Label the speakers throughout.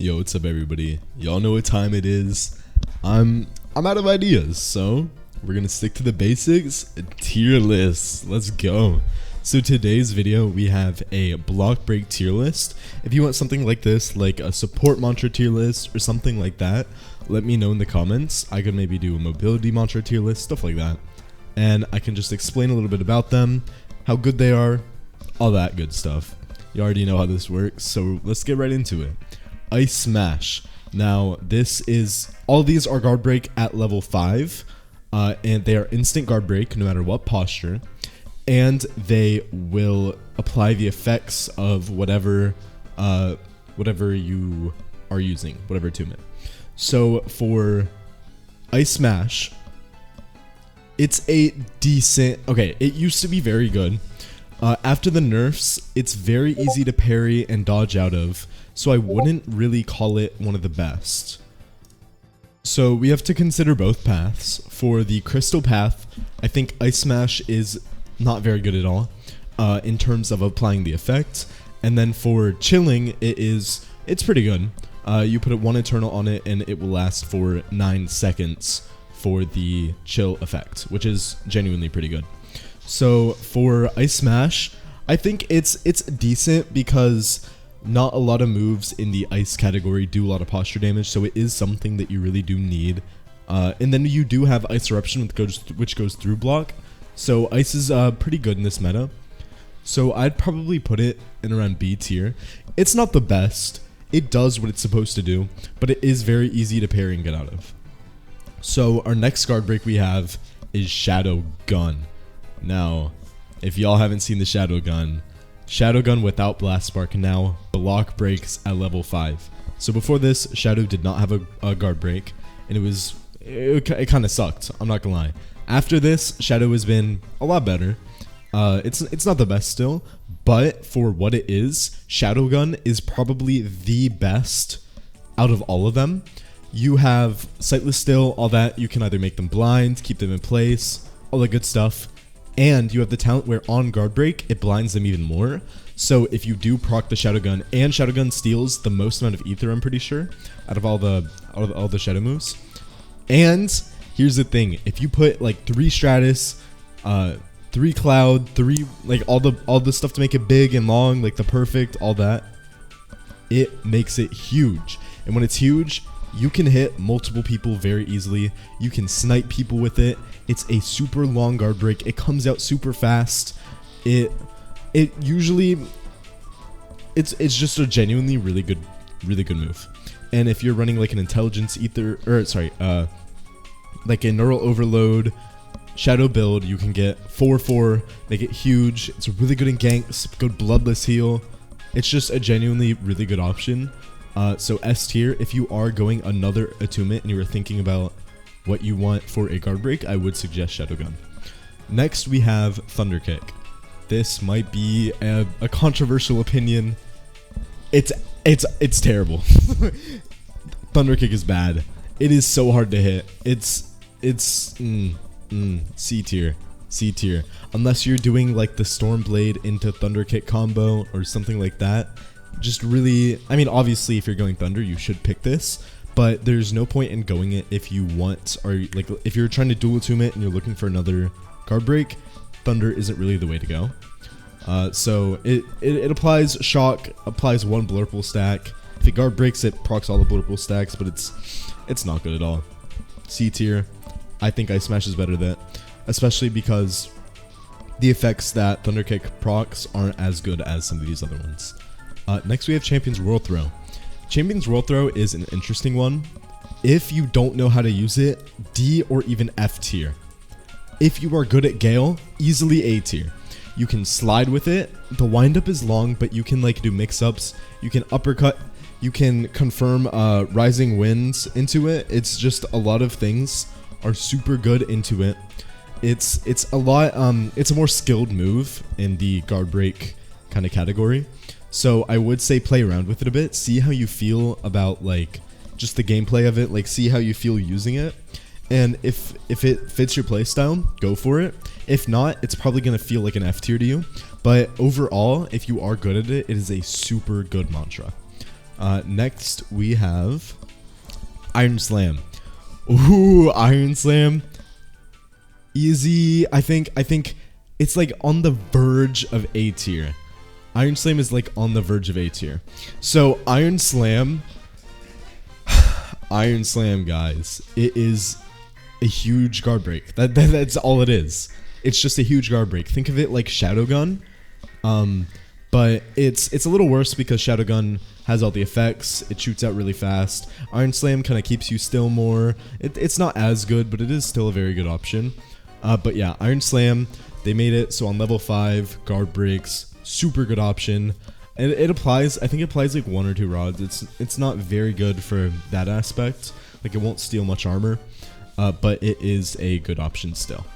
Speaker 1: Yo, what's up everybody? Y'all know what time it is. I'm out of ideas, so we're gonna stick to the basics. Tier lists. Let's go. So today's video we have a block break tier list. If you want something like this, like a support mantra tier list or something like that, let me know in the comments. I could maybe do a mobility mantra tier list, stuff like that. And I can just explain a little bit about them, how good they are, all that good stuff. You already know how this works, so let's get right into it. Ice Smash. Now, all these are guard break at level 5, and they are instant guard break no matter what posture, and they will apply the effects of whatever you are using, whatever attunement. So for Ice Smash, it's a decent, okay, it used to be very good. After the nerfs, it's very easy to parry and dodge out of, so I wouldn't really call it one of the best. So we have to consider both paths. For the Crystal path, I think Ice Smash is not very good at all in terms of applying the effect. And then for Chilling, it's pretty good. You put one Eternal on it and it will last for 9 seconds for the chill effect, which is genuinely pretty good. So for Ice Smash, I think it's decent because not a lot of moves in the ice category do a lot of posture damage, so it is something that you really do need. And then you do have Ice Eruption, which goes through block, so ice is pretty good in this meta. So I'd probably put it in around B tier. It's not the best, it does what it's supposed to do, but it is very easy to parry and get out of. So our next guard break we have is Shadow Gun. Now, if y'all haven't seen the Shadow Gun without Blast Spark now block breaks at level 5. So before this, Shadow did not have a guard break, and it kind of sucked, I'm not gonna lie. After this, Shadow has been a lot better. It's not the best still, but for what it is, Shadow Gun is probably the best out of all of them. You have Sightless Still, all that, you can either make them blind, keep them in place, all the good stuff. And you have the talent where on guard break, it blinds them even more. So if you do proc the Shadow Gun, and Shadow Gun steals the most amount of ether, I'm pretty sure, out of all the Shadow moves. And here's the thing: if you put like 3 Stratus, 3 Cloud, 3 like all the stuff to make it big and long, like the perfect, all that, it makes it huge. And when it's huge, you can hit multiple people very easily. You can snipe people with it. It's a super long guard break. It comes out super fast. It's just a genuinely really good move. And if you're running like an intelligence ether, like a neural overload shadow build, you can get 4/4, make it huge. It's really good in ganks, good bloodless heal. It's just a genuinely really good option. So S tier, if you are going another attunement and you were thinking about what you want for a guard break, I would suggest Shadow Gun. Next we have Thunder Kick. This might be a controversial opinion. It's terrible. Thunder Kick is bad. It is so hard to hit. It's C tier. C tier. Unless you're doing like the Stormblade into Thunder Kick combo or something like that. Just really, I mean, obviously if you're going Thunder, you should pick this, but there's no point in going it if you want, or like if you're trying to dual attunement and you're looking for another guard break, Thunder isn't really the way to go. So it applies shock, applies 1 blurple stack. If it guard breaks, it procs all the blurple stacks, but it's not good at all. C tier. I think Ice Smash is better than, especially because the effects that Thunder Kick procs aren't as good as some of these other ones. Next we have Champion's Whirlthrow. Champion's Whirlthrow is an interesting one. If you don't know how to use it, D or even F tier. If you are good at Gale, easily A tier. You can slide with it. The windup is long, but you can like do mix-ups. You can uppercut. You can confirm Rising Winds into it. It's just a lot of things are super good into it. It's a lot. It's a more skilled move in the guard break kind of category. So I would say play around with it a bit, see how you feel about like just the gameplay of it, like see how you feel using it. And if it fits your playstyle, go for it. If not, it's probably going to feel like an F tier to you. But overall, if you are good at it, it is a super good mantra. Next we have Iron Slam. Ooh, Iron Slam. Easy. I think it's like on the verge of A tier. Iron Slam is like on the verge of A tier. So Iron Slam, guys, it is a huge guard break. That's all it is. It's just a huge guard break. Think of it like Shadow Gun, but it's a little worse because Shadow Gun has all the effects. It shoots out really fast. Iron Slam kind of keeps you still more. It's not as good, but it is still a very good option. But yeah, Iron Slam, they made it so on level 5, guard breaks, super good option. And it applies, I think it applies like 1 or 2 rods. It's not very good for that aspect. Like it won't steal much armor, but it is a good option still.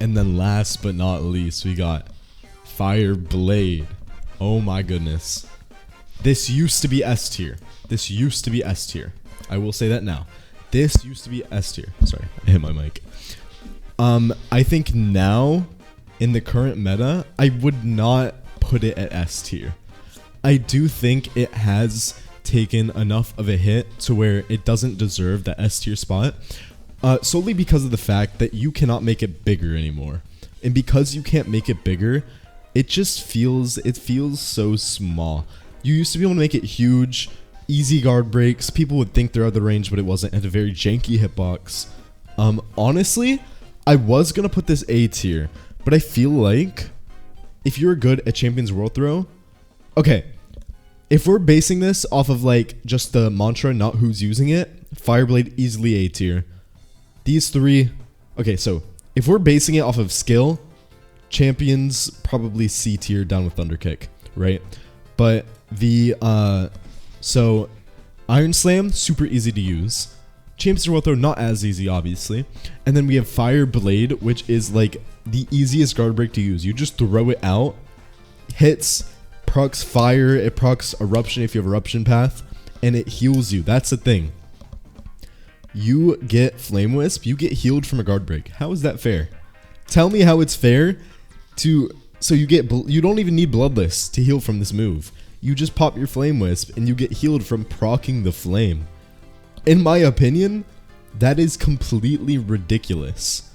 Speaker 1: And then last but not least, we got Fire Blade. Oh my goodness. This used to be S tier. This used to be S tier. I will say that now. This used to be S tier. Sorry, I hit my mic. I think now, in the current meta, I would not put it at S tier. I do think it has taken enough of a hit to where it doesn't deserve that S tier spot, solely because of the fact that you cannot make it bigger anymore. And because you can't make it bigger, it just feels so small. You used to be able to make it huge, easy guard breaks. People would think they're out of the range, but it wasn't. It had a very janky hitbox. Honestly, I was gonna put this A tier, but I feel like if you're good at Champions World Throw, okay, if we're basing this off of like just the mantra, not who's using it, Fireblade easily A tier. These 3, okay, so if we're basing it off of skill, Champions probably C tier down with Thunder Kick, right? But so Iron Slam, super easy to use. Champions World Throw, not as easy, obviously. And then we have Fire Blade, which is like the easiest guard break to use. You just throw it out, hits, procs fire, it procs eruption if you have eruption path, and it heals you. That's the thing. You get Flame Wisp, you get healed from a guard break. How is that fair? Tell me how it's fair to, so you don't even need Bloodless to heal from this move. You just pop your Flame Wisp and you get healed from proccing the flame. In my opinion, that is completely ridiculous.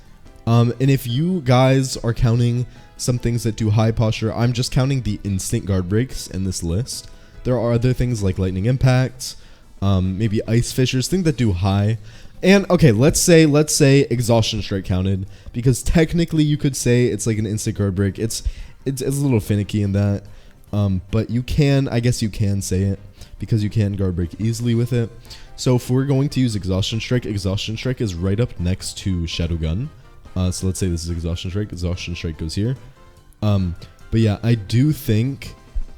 Speaker 1: And if you guys are counting some things that do high posture, I'm just counting the instant guard breaks in this list. There are other things like Lightning Impact, maybe Ice Fissures, things that do high. And okay, let's say Exhaustion Strike counted, because technically you could say it's like an instant guard break. It's a little finicky in that, but you can, I guess you can say it, because you can guard break easily with it. So if we're going to use Exhaustion Strike is right up next to Shadow Gun. So let's say this is Exhaustion Strike goes here. But yeah, I do think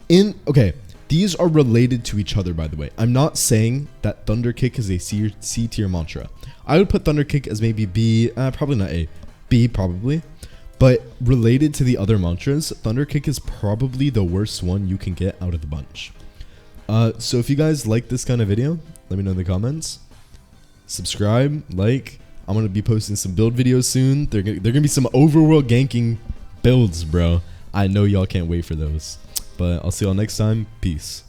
Speaker 1: okay, these are related to each other, by the way. I'm not saying that Thunder Kick is a C tier mantra. I would put Thunder Kick as maybe B, probably not A, B probably. But related to the other mantras, Thunder Kick is probably the worst one you can get out of the bunch. So if you guys like this kind of video, let me know in the comments. Subscribe, like. I'm going to be posting some build videos soon. They're going to be some overworld ganking builds, bro. I know y'all can't wait for those. But I'll see y'all next time. Peace.